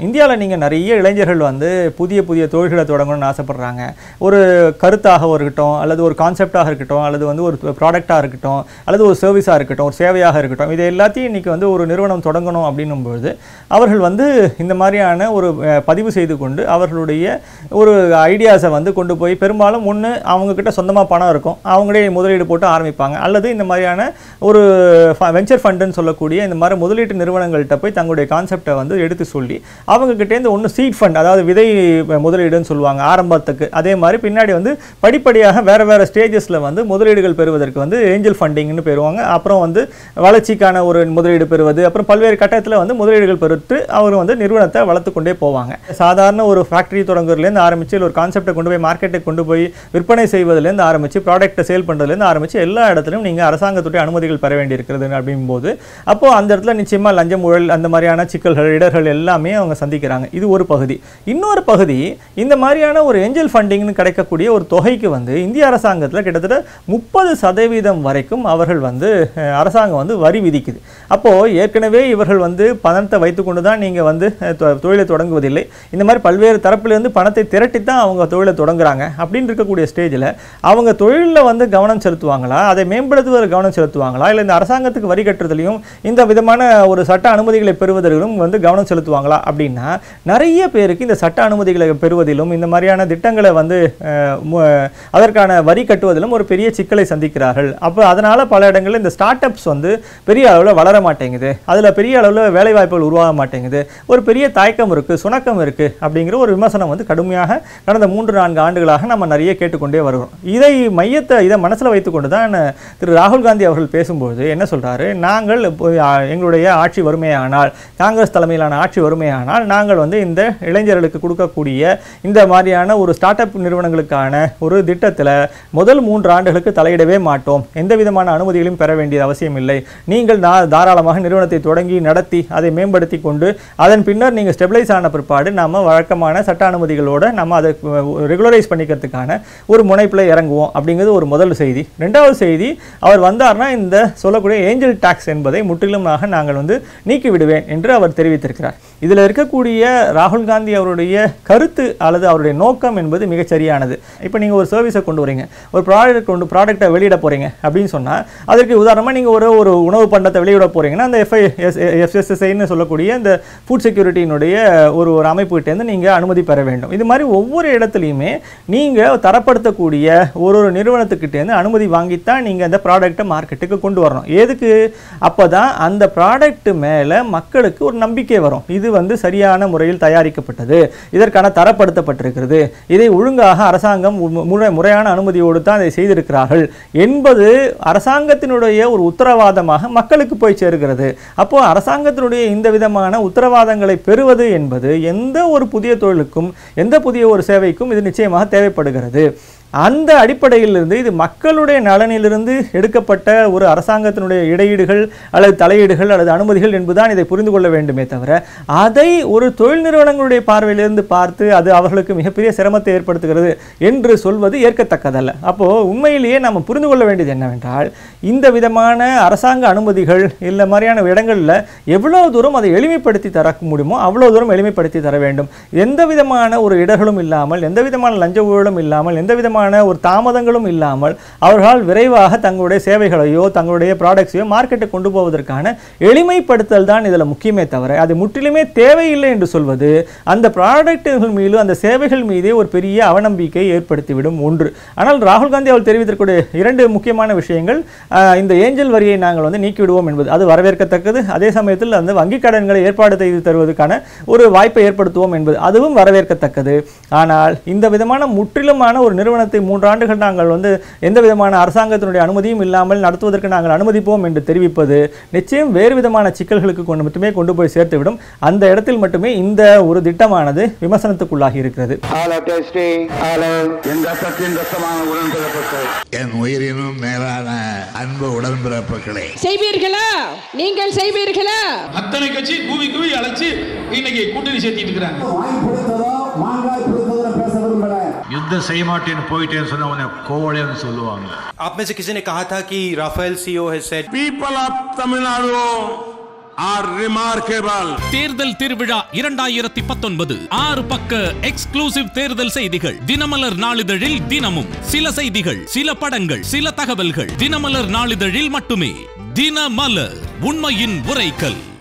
இந்தியாவில் நீங்கள் நிறைய இளைஞர்கள் வந்து புதிய புதிய தொழில்களை தொடங்கணும்னு ஆசைப்படுறாங்க. ஒரு கருத்தாக இருக்கட்டும், அல்லது ஒரு கான்செப்டாக இருக்கட்டும், அல்லது வந்து ஒரு ப்ராடக்டாக இருக்கட்டும், அல்லது ஒரு சர்வீஸாக இருக்கட்டும், ஒரு சேவையாக இருக்கட்டும், இது எல்லாத்தையும் இன்றைக்கி வந்து ஒரு நிறுவனம் தொடங்கணும் அப்படின்னும்பொழுது அவர்கள் வந்து இந்த மாதிரியான ஒரு பதிவு செய்து கொண்டு அவர்களுடைய ஒரு ஐடியாஸை வந்து கொண்டு போய் பெரும்பாலும் ஒன்று அவங்கக்கிட்ட சொந்தமாக பணம் இருக்கும், அவங்களே முதலீடு போட்டு ஆரம்பிப்பாங்க, அல்லது இந்த மாதிரியான ஒரு வெஞ்சர் ஃபண்டுன்னு சொல்லக்கூடிய இந்த மாதிரி முதலீட்டு நிறுவனங்கள்கிட்ட போய் தங்களுடைய கான்செப்டை வந்து எடுத்து சொல்லி அவங்ககிட்டேருந்து ஒன்று சீட் ஃபண்ட், அதாவது விதை முதலீடுன்னு சொல்லுவாங்க ஆரம்பத்துக்கு, அதே மாதிரி பின்னாடி வந்து படிப்படியாக வேறு வேறு ஸ்டேஜஸில் வந்து முதலீடுகள் பெறுவதற்கு வந்து ஏஞ்சல் ஃபண்டிங்னு பெறுவாங்க. அப்புறம் வந்து வளர்ச்சிக்கான ஒரு முதலீடு பெறுவது, அப்புறம் பல்வேறு கட்டத்தில் வந்து முதலீடுகள் பெறுத்து அவர் வந்து நிறுவனத்தை வளர்த்து கொண்டே போவாங்க. சாதாரண ஒரு ஃபேக்ட்ரி தொடங்குறதுலேருந்து ஆரம்பித்து ஒரு கான்செப்டை கொண்டு போய் மார்க்கெட்டுக்கு கொண்டு போய் விற்பனை செய்வதுலேருந்து ஆரம்பித்து ப்ராடக்ட்டை சேல் பண்ணுறதுலேருந்து ஆரம்பித்து எல்லா இடத்துலையும் நீங்கள் அரசாங்கத்துடைய அனுமதிகள் பெற வேண்டியிருக்கிறது அப்படிங்கும்போது அப்போது அந்த இடத்துல நிச்சயமாக லஞ்சம் ஊழல் அந்த மாதிரியான சிக்கல்கள் இடர்கள் எல்லாமே அவங்க சந்திக்கிறாங்க. இது ஒரு பகுதி. இன்னொரு பகுதி, இந்த மாதிரியான ஒரு ஏஞ்சல் ஃபண்டிங்னு கிடைக்கக்கூடிய ஒரு தொகைக்கு வந்து இந்திய அரசாங்கத்தில் கிட்டத்தட்ட 30% வரைக்கும் அவர்கள் வந்து அரசாங்கம் வந்து வரி விதிக்குது. அப்போது ஏற்கனவே இவர்கள் வந்து பணத்தை வைத்துக்கொண்டு தான் நீங்கள் வந்து தொழிலை தொடங்குவதில்லை, இந்த மாதிரி பல்வேறு தரப்பிலிருந்து பணத்தை திரட்டி தான் அவங்க தொழிலை தொடங்குறாங்க. அப்படின்னு இருக்கக்கூடிய ஸ்டேஜில் அவங்க தொழிலில் வந்து கவனம் செலுத்துவாங்களா, அதை மேம்படுத்துவதில் கவனம் செலுத்துவாங்களா, இல்லை இந்த அரசாங்கத்துக்கு வரி கட்டுறதுலையும் இந்த விதமான ஒரு சட்ட அனுமதிகளை பெறுவதிலும் வந்து கவனம் செலுத்துவாங்களா அப்படின்னா நிறைய பேருக்கு இந்த சட்ட அனுமதிகளை பெறுவதிலும் இந்த மாதிரியான திட்டங்களை வந்து அதற்கான வரி கட்டுவதிலும் ஒரு பெரிய சிக்கலை சந்திக்கிறார்கள். அப்போ அதனால் பல இடங்களில் இந்த ஸ்டார்ட் அப்ஸ் வந்து பெரிய அளவில் வளர மாட்டேங்குது, அதில் பெரிய அளவில் வேலைவாய்ப்புகள் உருவாக மாட்டேங்குது, ஒரு பெரிய தயக்கம் இருக்குது, சுணக்கம் இருக்குது அப்படிங்கிற ஒரு விமர்சனம் வந்து கடுமையாக கடந்த 3-4 ஆண்டுகளாக நம்ம நிறைய கேட்டுக்கொண்டே வருகிறோம். இதை மனசில் வைத்துக்கொண்டு தான் திரு ராகுல் காந்தி அவர்கள் பேசும்போது என்ன சொல்கிறாரு, நாங்கள் எங்களுடைய ஆட்சி வறுமையானால், காங்கிரஸ் தலைமையிலான ஆட்சி வறுமையானால் நாங்கள் வந்து இந்த இளைஞர்களுக்கு கொடுக்கக்கூடிய இந்த மாதிரியான ஒரு ஸ்டார்ட் அப் நிறுவனங்களுக்கான ஒரு திட்டத்தில் முதல் 3 ஆண்டுகளுக்கு தலையிடவே மாட்டோம், எந்த விதமான அனுமதிகளையும் பெற வேண்டிய அவசியம் இல்லை, நீங்கள் தாராளமாக நிறுவனத்தை தொடங்கி நடத்தி அதை மேம்படுத்தி கொண்டு அதன் பின்னர் நீங்கள் ஸ்டெபிலைஸ் ஆன பிற்பாடு நம்ம வழக்கமான சட்ட அனுமதிகளோடு நம்ம அதை ரெகுலரைஸ் பண்ணிக்கிறதுக்கான ஒரு முனைப்பில் இறங்குவோம் அப்படிங்கிறது ஒரு முதல் செய்தி. ரெண்டாவது செய்தி, அவர் வந்தார்னா இந்த சொல்லக்கூடிய ஏஞ்சல் டாக்ஸ் என்பதை முற்றிலுமாக நாங்கள் வந்து நீக்கி விடுவேன் என்று அவர் தெரிவித்திருக்கிறார். இதில் இருக்கக்கூடிய ராகுல் காந்தி அவருடைய கருத்து அல்லது அவருடைய நோக்கம் என்பது மிகச் சரியானது. இப்போ நீங்கள் ஒரு சர்வீஸை கொண்டு வரீங்க, ஒரு ப்ராடக்டை வெளியிட போகிறீங்க அப்படின்னு சொன்னால் அதற்கு உதாரணமாக நீங்கள் ஒரு உணவு பண்டத்தை வெளியிட போகிறீங்கன்னா அந்த FSSAIன்னு சொல்லக்கூடிய இந்த ஃபுட் செக்யூரிட்டியினுடைய ஒரு அமைப்புகிட்டேருந்து நீங்கள் அனுமதி பெற வேண்டும். இது மாதிரி ஒவ்வொரு இடத்துலையுமே நீங்கள் தரப்படுத்தக்கூடிய ஒரு நிறுவனத்துக்கிட்டேருந்து அனுமதி வாங்கித்தான் நீங்கள் அந்த ப்ராடக்டை மார்க்கெட்டுக்கு கொண்டு வரணும். எதுக்கு? அப்போ தான் அந்த ப்ராடக்ட் மேலே மக்களுக்கு ஒரு நம்பிக்கை வரும், இது வந்து சரியான முறையில் தயாரிக்கப்பட்டது, இதற்கான தரப்படுத்தப்பட்டிருக்கிறது, இதை ஒழுங்காக அரசாங்கம் முறையான அனுமதியோடு தான் இதை செய்திருக்கிறார்கள் என்பது அரசாங்கத்தினுடைய ஒரு உத்தரவாதமாக மக்களுக்கு போய் சேருகிறது. அப்போ அரசாங்கத்தினுடைய இந்த விதமான உத்தரவாதங்களை பெறுவது என்பது எந்த ஒரு புதிய தொழிலுக்கும் எந்த புதிய ஒரு சேவைக்கும் இது நிச்சயமாக தேவைப்படுகிறது. அந்த அடிப்படையிலிருந்து இது மக்களுடைய நலனிலிருந்து எடுக்கப்பட்ட ஒரு அரசாங்கத்தினுடைய இடையீடுகள் அல்லது தலையீடுகள் அல்லது அனுமதிகள் என்பதுதான் இதை புரிந்து கொள்ள வேண்டுமே தவிர அதை ஒரு தொழில் நிறுவனங்களுடைய பார்வையிலிருந்து பார்த்து அது அவர்களுக்கு மிகப்பெரிய சிரமத்தை ஏற்படுத்துகிறது என்று சொல்வது ஏற்கத்தக்கதல்ல. அப்போது உண்மையிலேயே நம்ம புரிந்து கொள்ள வேண்டியது என்னவென்றால் இந்த விதமான அரசாங்க அனுமதிகள் இல்லை மாதிரியான இடங்களில் எவ்வளோ தூரம் அதை எளிமைப்படுத்தி தர முடியுமோ அவ்வளோ தூரம் எளிமைப்படுத்தி தர வேண்டும். எந்த விதமான ஒரு இடர்களும் இல்லாமல், எந்த விதமான லஞ்ச ஊழலும் இல்லாமல், எந்த விதமான ஒரு தாமதங்களும் இல்லாமல் அவர்களால் விரைவாக தங்களுடைய சேவைகளையோ தங்களுடைய ப்ராடக்ட்ஸையோ மார்க்கெட்டை கொண்டு போவதற்கான எளிமைப்படுத்தல் தான் இதில் முக்கியமே தவிர அது முற்றிலுமே தேவையில்லை என்று சொல்வது அந்த ப்ராடக்ட்டுகள் மீது அந்த சேவைகள் மீதே ஒரு பெரிய அவநம்பிக்கை ஏற்படுத்திவிடும் ஒன்று. ஆனால் ராகுல் காந்தி அவர்கள் தெரிவித்திருக்கக்கூடிய 2 முக்கியமான விஷயங்கள், இந்த ஏஞ்சல் வரியை நாங்கள் வந்து நீக்கிவிடுவோம் என்பது அது வரவேற்கத்தக்கது, அதே சமயத்தில் அந்த வங்கி கடன்களை ஏற்பாடு செய்து தருவதற்கான ஒரு வாய்ப்பை ஏற்படுத்துவோம் என்பது அதுவும் வரவேற்கத்தக்கது. ஆனால் இந்த விதமான முற்றிலுமான ஒரு நிறுவனத்தை 3 ஆண்டுகள் நாங்கள் வந்து எந்த விதமான அரசாங்கத்தினுடைய அனுமதியும் இல்லாமல் நடத்துவதற்கு நாங்கள் அனுமதிப்போம் என்று தெரிவிப்பது நிச்சயம் வேறு விதமான சிக்கல்களுக்கு மட்டுமே கொண்டு போய் சேர்த்துவிடும். அந்த இடத்தில் மட்டுமே இந்த ஒரு திட்டமானது விமர்சனத்துக்குள்ளாகி இருக்கிறது. என் உயிரினும் மேலான அன்பு உடன்பிறப்புகளே, செய்வீர்களா? நீங்கள் செய்வீர்களா? அத்தனை கட்சி கூவி கூவி அழைச்சு இன்னைக்கு கூட்டணி சேர்த்திட்டு இருக்காங்க. युद्ध सही मार्टिन पोइटेन सुना उन्हें कोवड़ियन सोलुवांगे. आप में से किसी ने कहा था कि Rafale CEO has said people of Tamil Nadu are remarkable. தேர்தல் திருவிழா 2019 6 பக்க எக்ஸ்க்ளூசிவ் தேர்தல் செய்திகள் தினமலர் நாளிதழில் தினமும் சில செய்திகள், சில படங்கள், சில தகவல்கள் தினமலர் நாளிதழில் மட்டுமே. தினமலர், உண்மையின் உரைக்கல்.